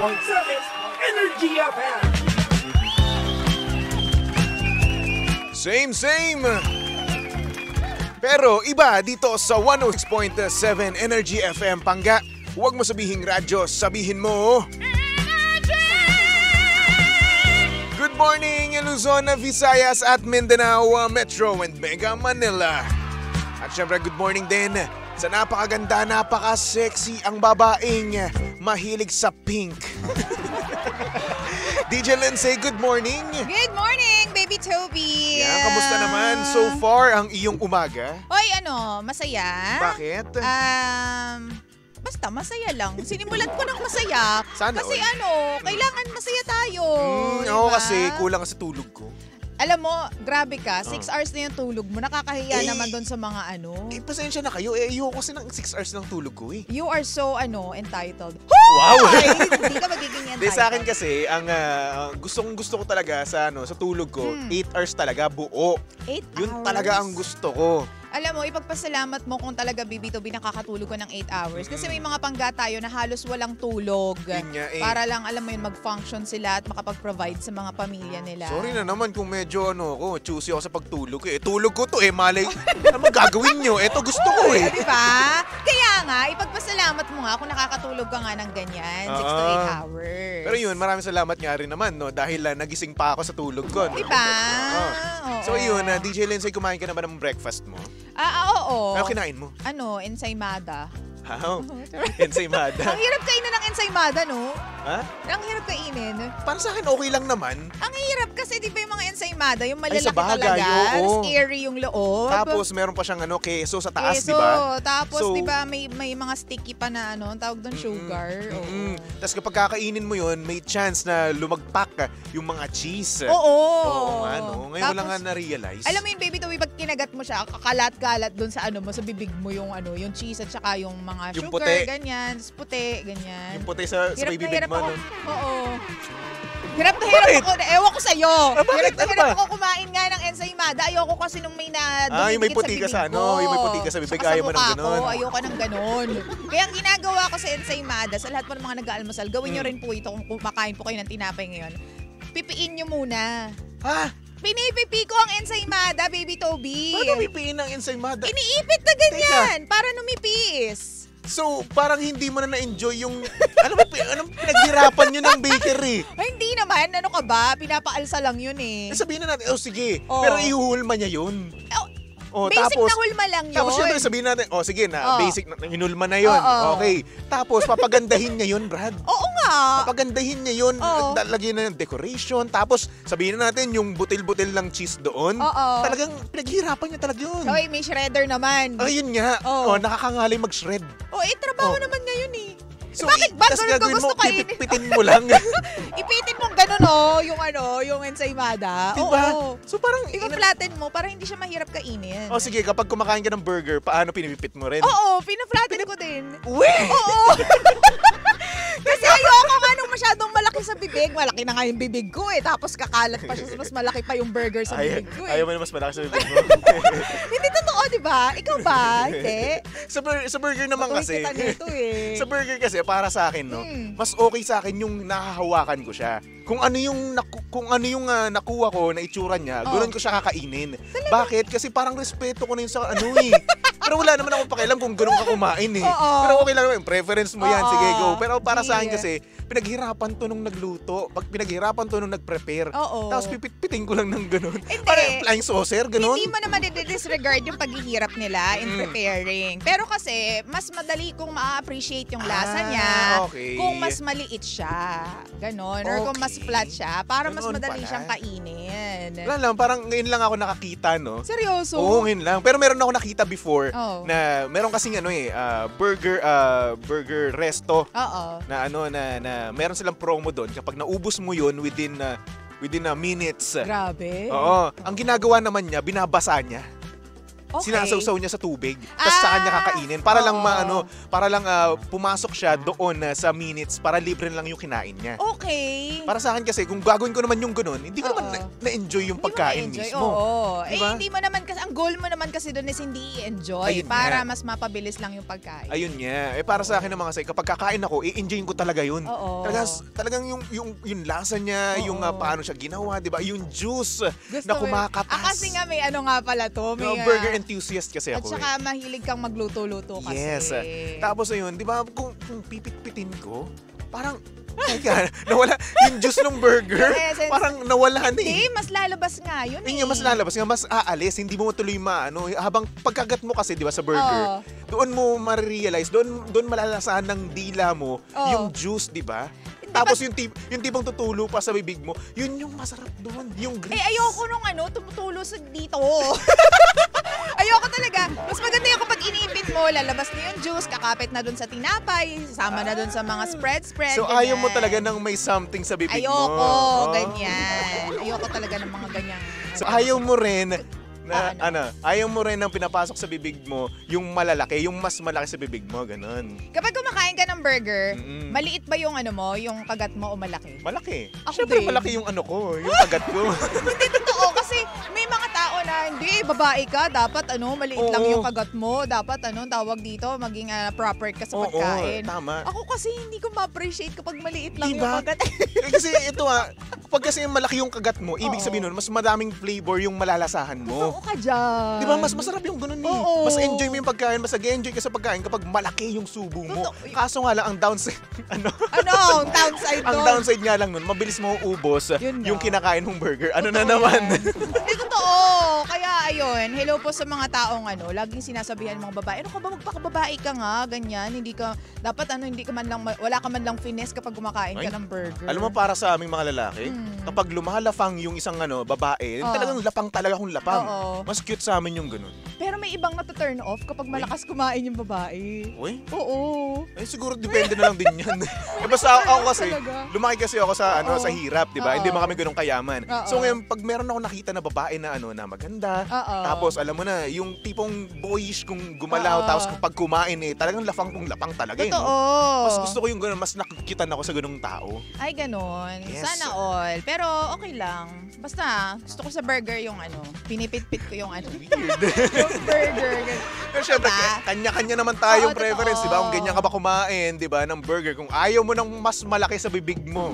Energy FM. Same. Pero iba dito sa 106.7 Energy FM Pangga. Huwag mo sabihing radyo, sabihin mo Good morning, Luzon, Visayas at Mindanao, Metro and Mega Manila. At syempre good morning din sa napakaganda, napaka-sexy ang babaeng mahilig sa pink. DJ Lindsay, good morning. Good morning, Baby Toby. Yan, kamusta naman so far ang iyong umaga? Hoy, masaya? Bakit? Basta masaya lang. Sinimulan ko ng masaya. Sana kasi kailangan masaya tayo. Oo, kasi kulang sa tulog ko. Alam mo, grabe ka, 6 hours na yung tulog mo. Nakakahiya naman doon sa mga pasensya na kayo. Ayoko kasi ng 6 hours ng tulog ko eh. You are so, entitled. Wow! Hindi ka magiging entitled. Sa akin kasi, ang gusto ko talaga sa tulog ko, 8 hours talaga, buo. 8 hours? Yun talaga ang gusto ko. Alam mo, ipagpasalamat mo kung talaga, Baby Toby, nakakatulog ko ng 8 hours. Kasi may mga pangga tayo na halos walang tulog. Yun nga eh. Para lang, alam mo yun, mag-function sila at makapag-provide sa mga pamilya nila. Sorry na naman kung medyo choosy ako sa pagtulog. Tulog ko to malay. Ano gagawin nyo? Ito gusto ko eh. Diba? Kaya nga, ipagpasalamat mo nga kung nakakatulog ka nga ng ganyan, 6 to 8 hours. Pero yun, maraming salamat nga rin naman, dahil nagising pa ako sa tulog ko. Diba? So yun, DJ Lindsay, kumain ka na ba ng breakfast mo? Oo. Ano kinain mo? Ensaymada. How? Ensaymada? Ang hirap kainin ng ensaymada, no? Ha? Ang hirap kainin. Para sa akin, okay lang naman. Ang hirap kasi, di ba yung mga ensaymada, yung malalaki sa bagay, talaga, oo. Airy yung loob. Tapos, meron pa siyang keso sa taas, di ba? Tapos, So, di ba, may mga sticky pa na ang tawag doon, sugar. Oo. Tapos kapag kakainin mo yun, may chance na lumagpak yung mga cheese. Oo. Oo nga, Ngayon ko lang nga na-realize. Alam mo yun, Baby Toby, pag kinagat mo siya, kakalat-kalat doon sa mo, sa bibig mo yung yung cheese at saka yung mga Yung sugar, puti. ganyan, puti, ganyan. Yung puti sa Hirap na bibig hirap mo, ako. no? Oo. Hirap na hirap ako. Ewan ko sa'yo. Bakit? Hirap na Ano hirap ba? ako kumain nga ng ensaymada. Ayoko kasi nung may yung may puti ka sa Yung may puti ka sa bibig. Saka Ayaw mo ng mukha ganon. ko, ayoko ng ganon. Kaya ang ginagawa ko sa ensaymada, sa lahat po ng mga nag-aalmusal, gawin nyo rin po ito kung kumakain po kayo ng tinapay ngayon. Pipiin nyo muna. Ha? Pinipipi ko ang ensaymada, Baby Toby. Paano pipiin ng ensaymada? Iniipit na ganyan para numipis. So, parang hindi mo na na-enjoy yung, anong pinaghirapan nyo ng bakery? Ay, hindi naman. Ano ka ba? Pinapaalsa lang yun eh. Sabihin na natin, sige, Oo. pero ihuhulma niya yun. Basic na hulma lang yun. Tapos syempre sabihin natin, sige na, basic na, hinulma na yun. Oo. Okay. Tapos papagandahin niya yun, Brad. Oo nga. Papagandahin niya yun. Oo. Lagyan na ng decoration. Tapos sabihin na natin yung butil-butil ng cheese doon. Oo. Talagang pinaghihirapan niya talaga yun. Okay, may shredder naman. Ayun nga. Oo. Nakakangalay mag-shred. Trabaho Oo. naman ngayon eh. So, bakit ba? tas Ganun ka gagawin gusto mo, kainin? pipit-pitin mo lang. Ipitin mo ganun yung ensaymada. Diba? Oo. So parang, Ipa-flatten mo para hindi siya mahirap kainin. sige, kapag kumakain ka ng burger, paano pinipipit mo rin? Oo, pina-flatten ko din. Uwe! Oo. Kasi ayoko nga nung masyadong malaki sa bibig. Malaki na nga yung bibig ko eh. Tapos kakalat pa siya. Mas malaki pa yung burger sa bibig ko eh. Ayaw mo na mas malaki sa bibig mo. Hindi totoo, di ba? Ikaw ba? Hindi. sa burger naman Tuloy kasi. kita nito eh. Sa burger kasi, para sa akin, mas okay sa akin yung nahahawakan ko siya. Kung ano yung nakuha ko na itsura niya, ganoon ko siya kakainin. Bakit? Kasi parang respeto ko na yun sa Pero wala naman akong pakialam kung ganoon ka kumain eh. Pero okay lang naman, preference mo yan, sige go. Pero para sa akin kasi, pinaghirapan to nung nagluto. Pinaghirapan to nung nag-prepare. Tapos pipit-piting ko lang ng ganoon. Parang flying saucer, ganoon. Hindi mo naman i-disregard yung paghihirap nila in preparing. Pero kasi, mas madali kung ma-appreciate yung lasa niya okay. kung mas maliit siya. Ganon. Or kung mas flat siya, para mas Ganon madali pala. siyang kainin. Wala lang, parang ngayon lang ako nakakita, no? Seryoso? Oo, ngayon lang. Pero meron ako nakita before Oh. na meron kasing burger resto Oo. na na meron silang promo doon kapag naubos mo yun within minutes. Grabe. Oo. Ang ginagawa naman niya, binabasa niya. Okay. Sinasawsaw niya sa tubig. Tapos sa kanya kakainin. Para lang pumasok siya doon sa minutes para libre lang yung kinain niya. Okay. Para sa akin kasi, kung gagawin ko naman yung ganun, hindi ko naman na-enjoy yung pagkain mismo. Oo. Diba? Hindi mo naman kasi, ang goal mo naman kasi doon is hindi i-enjoy. Ayun para nga. mas mapabilis lang yung pagkain. Ayun nga. Para sa akin naman kasi, kapag kakain ako, i-enjoyin ko talaga yun. Oo. Talagang yung lasa niya, yung paano siya ginawa, di ba? Yung juice na kumakatas. Kasi nga may ano nga pala to. May, burger enthusiast kasi at ako. saka mahilig kang magluto-luto kasi. Yes. Tapos ayun, di ba, kung pipit-pitin ko, parang, nawala, yung juice ng burger, parang nawala na Hindi, mas lalabas nga yun Hindi mas lalabas nga, mas aalis, hindi mo tuloy habang pagkagat mo kasi, di ba, sa burger, doon mo ma-realize, doon malalasahan ng dila mo yung juice, di ba? Tapos yung tipong tutulo pa sa bibig mo, yun yung masarap doon, yung grits. Ayoko nung tumutulo sa dito. Ayoko talaga. Mas maganda yung kapag iniipit mo, lalabas na yung juice, kakapit na dun sa tinapay, sasama na dun sa mga spread. So ganyan. ayaw mo talaga ng may something sa bibig mo. Ayoko, ganyan. Ayoko talaga ng mga ganyan. So ayaw mo rin ayaw mo rin ng pinapasok sa bibig mo yung malalaki, yung mas malaki sa bibig mo, ganun. Kapag kumakain ka ng burger, maliit ba yung yung kagat mo o malaki? Malaki. Ako Siyempre din. malaki yung yung kagat ko. Hindi totoo kasi may mga tao na hindi, babae ka, dapat maliit lang yung kagat mo, dapat tawag dito, maging proper ka sa pagkain. Tama. Ako kasi hindi ko ma-appreciate kapag maliit lang Diba? yung kagat. Kasi ito pag kasi malaki yung kagat mo, ibig sabihin nun, mas madaming flavor yung malalasahan mo. Totoo ka dyan. Di ba? Mas masarap yung ganun Oo. Mas enjoy mo yung pagkain, mas nag-enjoy ka sa pagkain kapag malaki yung subo mo. Kaso nga lang, ang downside, Ang downside ang doon? downside nga lang nun, mabilis mo ubos Yun yung nga. kinakain mong burger. Ano na Totoo naman? yan. Hindi totoo. Kaya ayun, hello po sa mga taong laging sinasabihan ng mga babae, ano ka ba, magpakababae ka nga, ganyan, hindi ka, dapat hindi ka man lang, wala ka man lang finesse kapag kumakain ka ng burger. Alam mo, para sa aming mga lalaki, kapag lumalafang yung isang babae, talagang lapang talaga kung lapang. Oo. Mas cute sa amin yung ganun. Pero may ibang na-turn off kapag malakas kumain yung babae. Uy? Oo. Siguro depende na lang din yan. Basta ako kasi, Talaga. lumaki kasi ako sa sa hirap, di ba? Oo. Hindi man kami ganun kayaman. Oo. So ngayon, pag meron ako nakita na babae na na maganda, Oo. tapos alam mo na, yung tipong boyish kung gumalaw, Oo. tapos kapag kumain talagang lapang kung lapang talaga Totoo. Mas gusto ko yung ganun, mas nakikitan ako sa ganung tao. Ay, ganon. Yes. Sana all. Pero okay lang. Basta, gusto ko sa burger yung pinipit-pit ko yung Weird. yung burger. Pero syempre, Diba? kanya-kanya naman tayong Oo, preference, totoo. di ba? Kung ganyan ka ba kumain, di ba, ng burger, kung ayaw mo ng mas malaki sa bibig mo,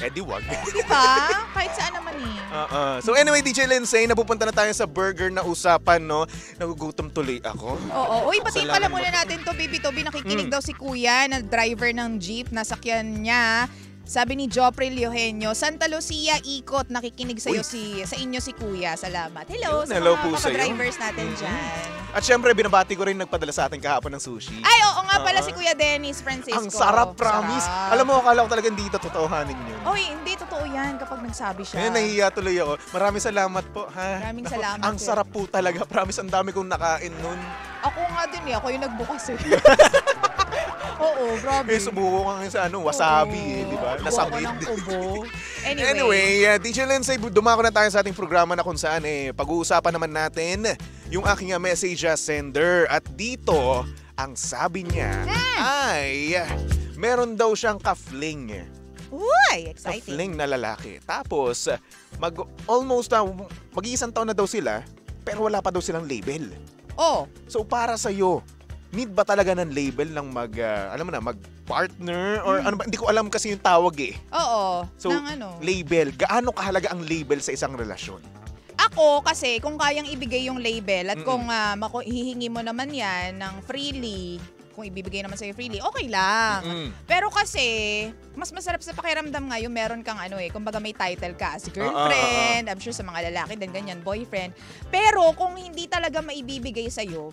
di wag. Diba? Kahit saan naman eh. So anyway, DJ Lindsay, napupunta na tayo sa burger na usapan, no? Nagugutom tuloy ako. Oo. Uy, batiin Kasalanan pala mo muna to. natin to, Baby Toby. Nakikinig daw si Kuya na driver ng jeep. Nasakyan niya. Sabi ni Joffrey Eugenio, Santa Lucia, ikot, nakikinig sa inyo si Kuya. Salamat. Hello sa Hello mga po sa'yo. drivers natin dyan. At syempre, binabati ko rin nagpadala sa atin kahapon ng sushi. Ay, oo nga pala si Kuya Dennis Francisco. Ang sarap, promise. Sarap. Alam mo, akala ko talagang dito totohanin yun. Oy, hindi totoo yan kapag nagsabi siya. Ngayon, nahihiya tuloy ako. Maraming salamat po, ha? Maraming Naku, salamat, Ang sir. sarap po talaga. Promise, ang dami kong nakain nun. Ako nga din eh. Ako yung nagbukas eh. Oo, grabe. Subuko ka ngayon sa wasabi, di ba? Nasabit. Buko ng ubo. Anyway, DJ Lindsay, dumako na tayo sa ating programa na kung saan pag-uusapan naman natin yung aking message sender. At dito, ang sabi niya ay meron daw siyang ka-fling. Uy, exciting. Ka-fling na lalaki. Tapos, mag-iisang taon na daw sila, pero wala pa daw silang label. Oh, So para sa'yo, need ba talaga ng label ng mag-partner? Or ano ba? Hindi ko alam kasi yung tawag eh. oo. So, ng label. Gaano kahalaga ang label sa isang relasyon? Ako kasi kung kayang ibigay yung label at kung hihingi mo naman yan ng freely, kung ibibigay naman sa'yo freely, okay lang. Pero kasi, mas masarap sa pakiramdam nga yung meron kang kumbaga may title ka as girlfriend, I'm sure sa mga lalaki din ganyan, boyfriend. Pero kung hindi talaga maibibigay sa'yo,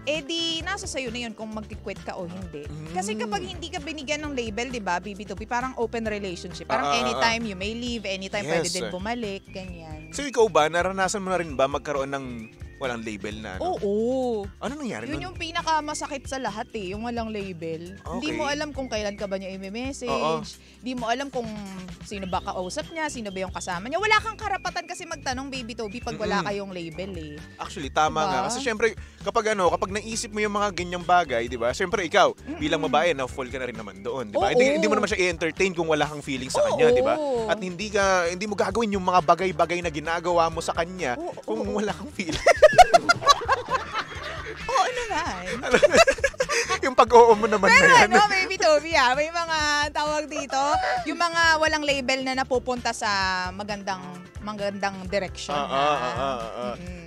di nasa sayo na yun kung mag-quit ka o hindi. Kasi kapag hindi ka binigyan ng label, di ba, BB2B, parang open relationship. Parang anytime you may leave, anytime pwede din bumalik, ganyan. So ikaw ba, naranasan mo na rin ba magkaroon ng Walang label na, ano? Oo. Ano nangyari Yun nun? yung pinakamasakit sa lahat eh, yung walang label. Hindi mo alam kung kailan ka ba niya i-message. Hindi mo alam kung sino ba kausap niya, sino ba yung kasama niya. Wala kang karapatan kasi magtanong, Baby Toby, pag wala kayong label eh. Actually, tama Diba? nga. Kasi syempre, kapag naisip mo yung mga ganyang bagay, di ba? Syempre, ikaw, bilang babae, na-fall ka na rin naman doon, di ba? Oo. Hindi mo naman siya i-entertain kung wala kang feeling sa kanya, di ba? Oo. At hindi mo gagawin yung mga bagay-bagay na ginagawa mo sa kanya kung wala kang feeling. Oo naman. Yung pag-oo mo naman Pero na yan. ano, Baby Toby may mga tawag dito, yung mga walang label na napupunta sa magandang direksyon.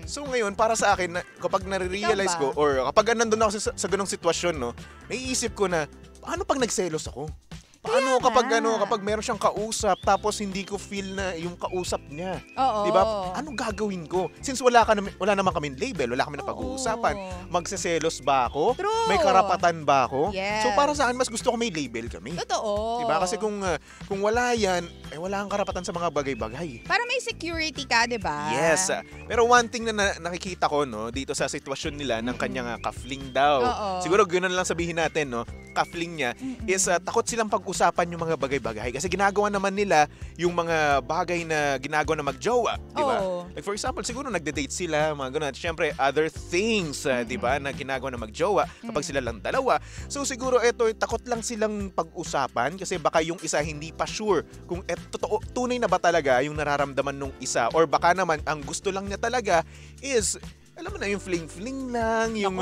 So ngayon, para sa akin, kapag nare-realize Ikaw ko, or kapag nandun ako sa ganong sitwasyon, no, naiisip ko na, paano pag nagselos ako? Paano kapag meron siyang kausap tapos hindi ko feel na yung kausap niya? Oo. 'Di ba? Anong gagawin ko? Since wala naman kaming label, wala kami na pag-uusapan. Magseselos ba ako? True. May karapatan ba ako? Yes. So para sa akin, mas gusto ko may label kami. Totoo. 'Di ba? Kasi kung wala 'yan, wala kang karapatan sa mga bagay-bagay. Para may security ka, 'di ba? Yes. Pero one thing na nakikita ko, no, dito sa sitwasyon nila ng kanyang kafling daw. Oo. Siguro ganoon lang sabihin natin, no. Kafling niya is takot silang pag-usapan yung mga bagay-bagay kasi ginagawa naman nila yung mga bagay na ginagawa na magjowa, 'di ba? Oo. Like for example, siguro nagde-date sila, mga ganoon. Siyempre, other things, 'di ba, na ginagawa na magjowa kapag sila lang dalawa. So siguro takot lang silang pag-usapan kasi baka yung isa hindi pa sure kung totoo tunay na ba talaga yung nararamdaman nung isa, or baka naman ang gusto lang niya talaga is alam mo na, yung fling-fling lang, yung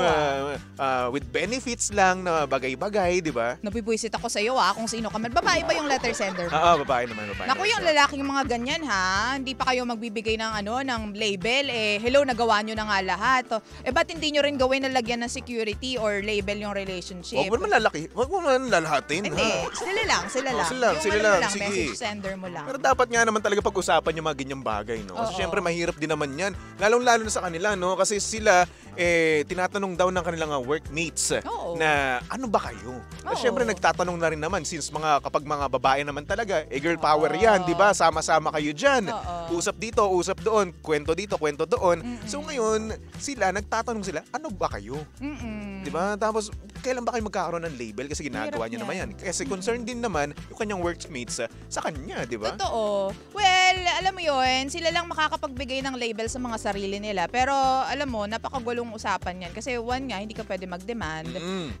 with benefits lang na bagay-bagay, di ba? Nabibuisit ako sa iyo kung sino ka man. Babae ba yung letter sender mo? Babae naman. Naku, yung lalaking mga ganyan hindi pa kayo magbibigay ng ng label, hello, nagawa nyo na nga lahat. Ba't hindi nyo rin gawin na lagyan ng security or label yung relationship? Huwag mo naman lalahatin, Hindi, sila lang. Sila Yung lang, mo sige. message sender mo lang. Pero dapat nga naman talaga pag-usapan yung mga ganyang bagay, no? Kasi Oo. syempre mahirap din naman yan. Lalong-lalo na sa kanila, no? Kasi sila, tinatanong daw ng kanilang workmates Oo. na ano ba kayo? Kasi Oo. syempre nagtatanong na rin naman since kapag mga babae naman talaga, girl power yan, di ba? Sama-sama kayo dyan. Oo. Usap dito, usap doon, kwento dito, kwento doon. So ngayon, nagtatanong sila, ano ba kayo? Di ba? Tapos, kailan ba kayo magkakaroon ng label? Kasi ginagawa Hirap niya naman yan. yan. Kasi concerned din naman yung kanyang workmates sa kanya, di ba? Totoo. Well, alam mo yun, sila lang makakapagbigay ng label sa mga sarili nila. Pero alam mo, napakagulong usapan yan. Kasi one nga, hindi ka pwede mag-demand.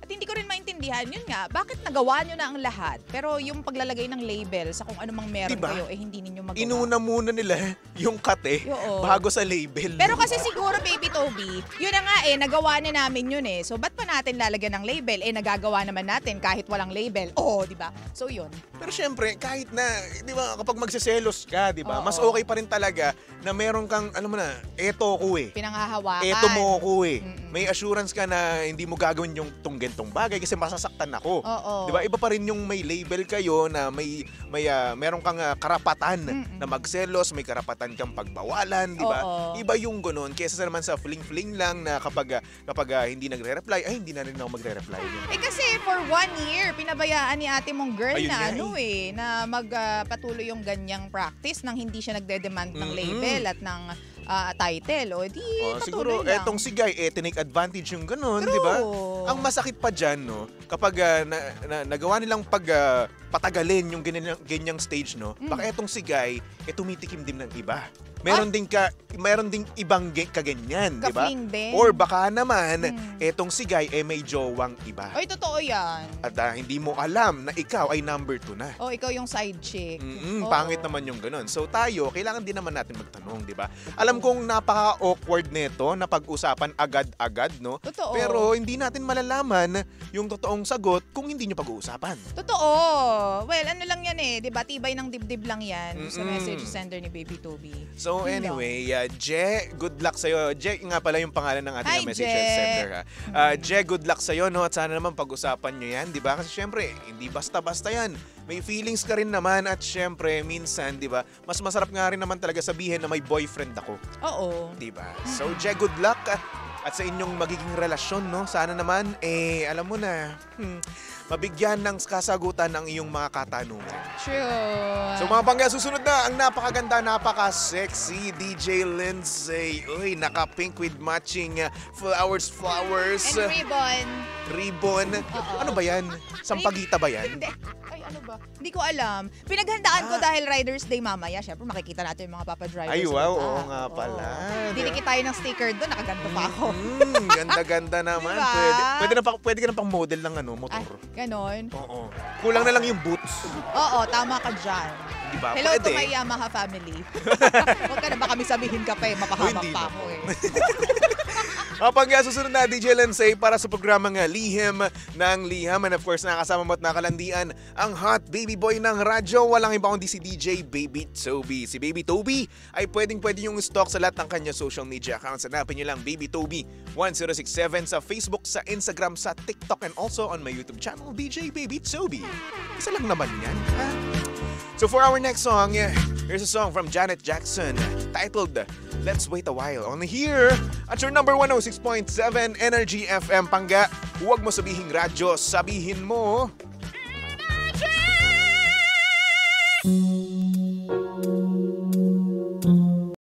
At hindi ko rin maintindihan, yun nga, bakit nagawa nyo na ang lahat? Pero yung paglalagay ng label sa kung ano mang meron Diba? kayo, hindi ninyo magawa. Inuna muna nila yung kate Oo. bago sa label. Pero kasi siguro, Baby Toby, yun na nga nagawa na namin yun So, ba't pa natin lalagyan ng label? Nagagawa naman natin kahit walang label. Oo, di ba? So, yun. Pero syempre, kahit na, di ba, kapag magseselos ka, di ba, Oo. mas okay pa rin talaga na meron kang, alam mo na, eto ko Pinanghahawakan. Eto mo ko May assurance ka na hindi mo gagawin yung tunggentong bagay kasi masasaktan ako. Oo. Di ba? Iba pa rin yung may label kayo na meron kang karapatan na magselos, may karapatan kang pagbawalan, di ba? Oo. Iba yung ganun kaysa naman sa fling-fling lang na kapag hindi nagre-reply, hindi na rin ako magre-reply. Kasi for 1 year, pinabayaan ni ate mong girl Ayun na nga na magpatuloy yung ganyang practice nang hindi siya nagde-demand ng label at ng title. O di, Siguro, patuloy lang. etong si Guy, tinake advantage yung ganun, True. di ba? Ang masakit pa dyan, no, kapag nagawa nilang patagalin yung ganyang stage, no, baka etong si Guy, tumitikim din ng iba. Meron ding ibang kaganyan, di ba? Ka-fling din. Or baka naman, etong si Guy, may jowang iba. Ay, totoo yan. At hindi mo alam na ikaw ay number 2 na. O, ikaw yung side chick. Oo. Pangit naman yung ganun. So tayo, kailangan din naman natin magtanong, di ba? Alam kong napaka-awkward nito na pag-usapan agad-agad, no? Totoo. Pero hindi natin malalaman yung totoong sagot kung hindi nyo pag-uusapan. Totoo. Well, ano lang yan di ba? Tibay ng dibdib lang yan sa message sender ni Baby Toby. So anyway, Je, good luck sa'yo. Je, nga pala yung pangalan ng ating Hi, message Je. sender. Je, good luck sa'yo, no? At sana naman pag-usapan nyo yan, di ba? Kasi syempre, hindi basta-basta yan. May feelings ka rin naman at syempre, minsan, di ba? Mas masarap nga rin naman talaga sabihin na may boyfriend ako. Oo. Di ba? So, Je, good luck. at sa inyong magiging relasyon, no? Sana naman, alam mo na, mabigyan ng kasagutan ang iyong mga katanungan. True. So mga pangga, susunod na ang napakaganda, napaka-sexy DJ Lindsay. Uy, naka-pink with matching flowers. And ribbon. Ribbon. Oo. Ano ba yan? Sampagita ba yan? Hindi. Ay, ano ba? Hindi ko alam. Pinaghandaan ko dahil Riders Day mamaya. Syempre, makikita natin yung mga Papa Drivers. Ay, wow. diba? Oo nga pala. Dinikit tayo ng sticker doon. Nakaganto pa ako. Ganda-ganda naman. Diba? Pwede ka na pang model ng motor. Ay, ganon. Oo. Kulang na lang yung boots. Oo, tama ka dyan. Diba? Hello Pwede. to my Yamaha family. Huwag ka na ba kami sabihin ka pa eh. Mapahamak Hindi pa na ako po. eh. Kapag susunod na DJ Lindsay para sa programang Lihim ng Liham, and of course nakasama mo at nakalandian ang hot baby boy ng radyo. Walang iba kundi si DJ Baby Toby. Si Baby Toby ay pwede yung stalk sa lahat ng kanya social media accounts. Hanapin nyo lang Baby Toby 1067 sa Facebook, sa Instagram, sa TikTok, and also on my YouTube channel, DJ Baby Toby. Isa lang naman yan, ha? So for our next song, here's a song from Janet Jackson titled Let's Wait a While. Only here at your number 106.7 Energy FM. Pangga, huwag mo sabihing radyo, sabihin mo